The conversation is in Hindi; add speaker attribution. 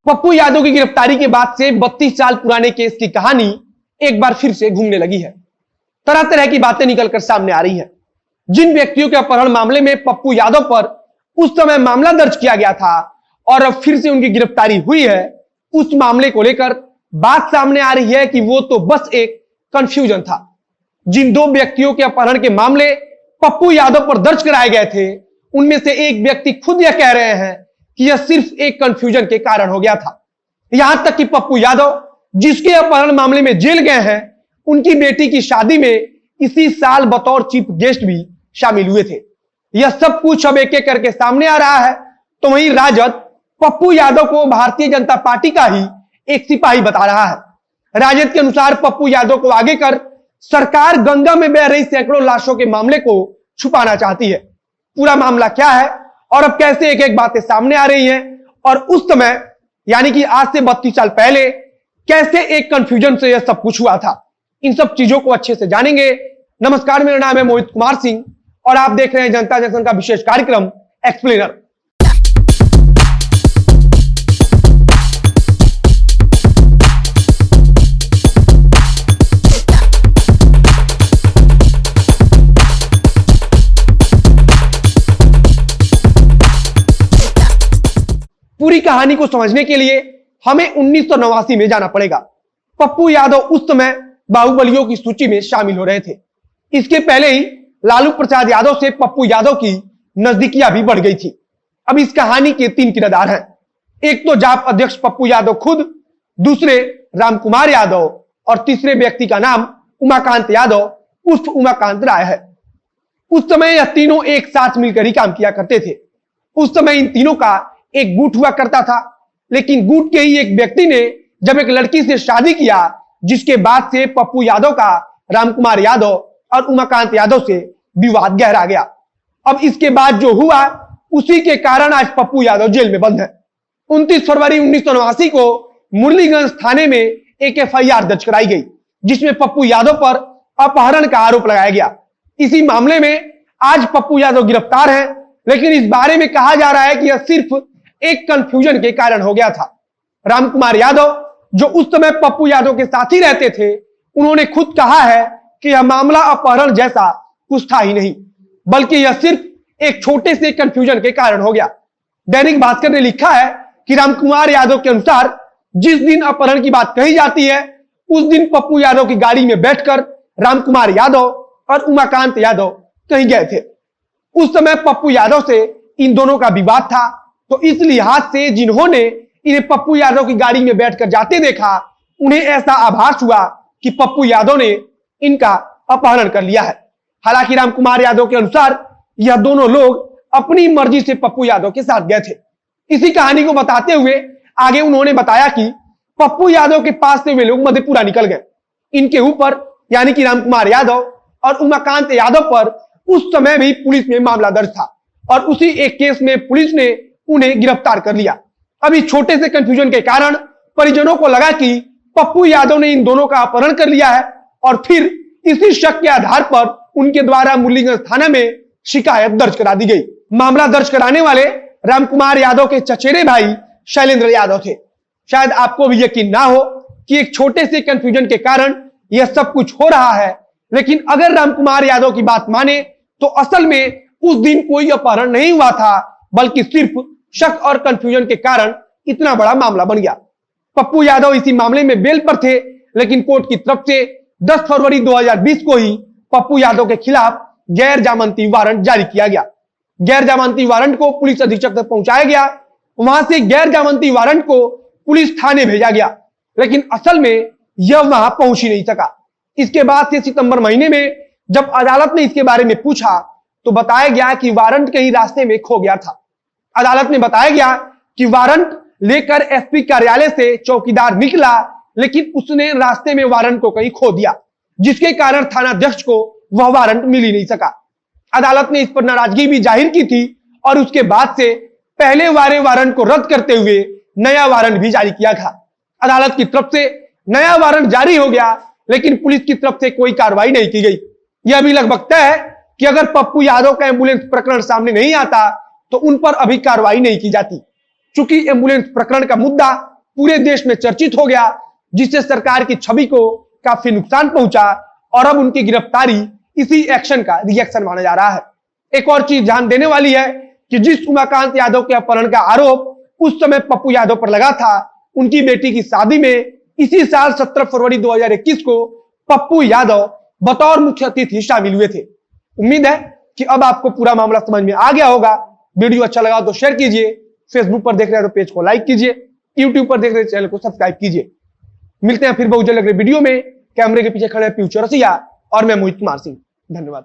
Speaker 1: पप्पू यादव की गिरफ्तारी के बाद से 32 साल पुराने केस की कहानी एक बार फिर से घूमने लगी है। तरह तरह की बातें निकलकर सामने आ रही हैं। जिन व्यक्तियों के अपहरण मामले में पप्पू यादव पर उस समय मामला दर्ज किया गया था और अब फिर से उनकी गिरफ्तारी हुई है, उस मामले को लेकर बात सामने आ रही है कि वो तो बस एक कंफ्यूजन था। जिन दो व्यक्तियों के अपहरण के मामले पप्पू यादव पर दर्ज कराए गए थे, उनमें से एक व्यक्ति खुद यह कह रहे हैं कि यह सिर्फ एक कंफ्यूजन के कारण हो गया था। यहां तक कि पप्पू यादव जिसके अपहरण मामले में जेल गए हैं, उनकी बेटी की शादी में इसी साल बतौर चीफ गेस्ट भी शामिल हुए थे। यह सब कुछ अब एक एक करके सामने आ रहा है। तो वहीं राजद पप्पू यादव को भारतीय जनता पार्टी का ही एक सिपाही बता रहा है। राजद के अनुसार पप्पू यादव को आगे कर सरकार गंगा में बह रही सैकड़ों लाशों के मामले को छुपाना चाहती है। पूरा मामला क्या है और अब कैसे एक एक बातें सामने आ रही हैं, और उस समय यानी कि आज से 32 साल पहले कैसे एक कंफ्यूजन से यह सब कुछ हुआ था, इन सब चीजों को अच्छे से जानेंगे। नमस्कार, मेरा नाम है मोहित कुमार सिंह और आप देख रहे हैं जनता जंक्शन का विशेष कार्यक्रम एक्सप्लेनर। पूरी कहानी को समझने के लिए हमें 1989 में जाना पड़ेगा। पप्पू यादव उस समय बाहुबलियों की सूची में शामिल हो रहे थे। इसके पहले ही लालू प्रसाद यादव से पप्पू यादव की नजदीकियां भी बढ़ गई थी। अब इस कहानी के 3 किरदार हैं। एक तो जाप अध्यक्ष पप्पू यादव खुद, दूसरे रामकुमार यादव और तीसरे व्यक्ति का नाम उमाकांत यादव उर्फ उमाकांत राय है। उस समय यह तीनों एक साथ मिलकर ही काम किया करते थे। उस समय इन तीनों का एक गुट हुआ करता था, लेकिन गुट के ही एक व्यक्ति ने जब एक लड़की से शादी किया, जिसके बाद से पप्पू यादव का रामकुमार यादव और उमाकांत यादव से विवाद गहरा गया। अब इसके बाद जो हुआ, उसी के कारण आज पप्पू यादव जेल में बंद है। 29 फरवरी 1989 को मुरलीगंज थाने में एक FIR दर्ज कराई गई, जिसमें पप्पू यादव पर अपहरण का आरोप लगाया गया। इसी मामले में आज पप्पू यादव गिरफ्तार है, लेकिन इस बारे में कहा जा रहा है कि यह सिर्फ एक कंफ्यूजन के कारण हो गया था। रामकुमार यादव जो उस समय पप्पू यादव के साथ ही रहते थे, उन्होंने खुद कहा है कि यह मामला अपहरण जैसा कुछ था ही नहीं, बल्कि यह सिर्फ एक छोटे से कंफ्यूजन के कारण हो गया। दैनिक भास्कर ने लिखा है कि रामकुमार यादव के अनुसार जिस दिन अपहरण की बात कही जाती है, उस दिन पप्पू यादव की गाड़ी में बैठकर रामकुमार यादव और उमाकांत यादव कहीं गए थे। उस समय पप्पू यादव से इन दोनों का विवाद था, तो इस लिहाज से जिन्होंने इन्हें पप्पू यादव की गाड़ी में बैठकर जाते देखा, उन्हें ऐसा आभास हुआ कि पप्पू यादव ने इनका अपहरण कर लिया है। हालांकि रामकुमार यादव के अनुसार यह दोनों लोग अपनी मर्जी से पप्पू यादव के साथ गए थे। इसी कहानी को बताते हुए आगे उन्होंने बताया कि पप्पू यादव के पास से वे लोग मधेपुरा निकल गए। इनके ऊपर यानी कि रामकुमार यादव और उमाकांत यादव पर उस समय भी पुलिस में मामला दर्ज था और उसी एक केस में पुलिस ने उन्हें गिरफ्तार कर लिया। अभी छोटे से कंफ्यूजन के कारण परिजनों को लगा कि पप्पू यादव ने इन दोनों का अपहरण कर लिया है और फिर इसी शक के आधार पर उनके द्वारा मुरलीगंज थाना में शिकायत दर्ज करा दी गई। मामला दर्ज कराने वाले रामकुमार यादव के चचेरे भाई शैलेंद्र यादव थे। शायद आपको भी यकीन ना हो कि एक छोटे से कंफ्यूजन के कारण यह सब कुछ हो रहा है, लेकिन अगर रामकुमार यादव की बात माने तो असल में उस दिन कोई अपहरण नहीं हुआ था, बल्कि सिर्फ शक और कंफ्यूजन के कारण इतना बड़ा मामला बन गया। पप्पू यादव इसी मामले में बेल पर थे, लेकिन कोर्ट की तरफ से 10 फरवरी 2020 को ही पप्पू यादव के खिलाफ गैर जमानती वारंट जारी किया गया। गैर जमानती वारंट को पुलिस अधीक्षक तक पहुंचाया गया। वहां से गैर जमानती वारंट को पुलिस थाने भेजा गया, लेकिन असल में यह वहां पहुंच ही नहीं सका। इसके बाद से सितंबर महीने में जब अदालत ने इसके बारे में पूछा, तो बताया गया कि वारंट कहीं रास्ते में खो गया था। अदालत में बताया गया कि वारंट लेकर SP कार्यालय से चौकीदार निकला, लेकिन उसने रास्ते में वारंट को कहीं खो दिया, जिसके कारण थानाध्यक्ष को वह वारंट मिल ही नहीं सका। अदालत ने इस पर नाराजगी भी जाहिर की थी और उसके बाद से पहले वाले वारंट को रद्द करते हुए नया वारंट भी जारी किया था। अदालत की तरफ से नया वारंट जारी हो गया, लेकिन पुलिस की तरफ से कोई कार्रवाई नहीं की गई। यह भी लगभग तय है कि अगर पप्पू यादव का एम्बुलेंस प्रकरण सामने नहीं आता तो उन पर अभी कार्रवाई नहीं की जाती। चूंकि एम्बुलेंस प्रकरण का मुद्दा पूरे देश में चर्चित हो गया, जिससे सरकार की छवि को काफी नुकसान पहुंचा और अब उनकी गिरफ्तारी इसी एक्शन का रिएक्शन माना जा रहा है। एक और चीज ध्यान देने वाली है कि जिस उमाकांत यादव के अपहरण का आरोप उस समय पप्पू यादव पर लगा था, उनकी बेटी की शादी में इसी साल 17 फरवरी 2021 को पप्पू यादव बतौर मुख्य अतिथि शामिल हुए थे। उम्मीद है कि अब आपको पूरा मामला समझ में आ गया होगा। वीडियो अच्छा लगा तो शेयर कीजिए, फेसबुक पर देख रहे हैं तो पेज को लाइक कीजिए, यूट्यूब पर देख रहे हैं चैनल को सब्सक्राइब कीजिए। मिलते हैं फिर बहुत जल्द अगले वीडियो में। कैमरे के पीछे खड़े हैं पीयू चौरसिया और मैं मोहित कुमार सिंह। धन्यवाद।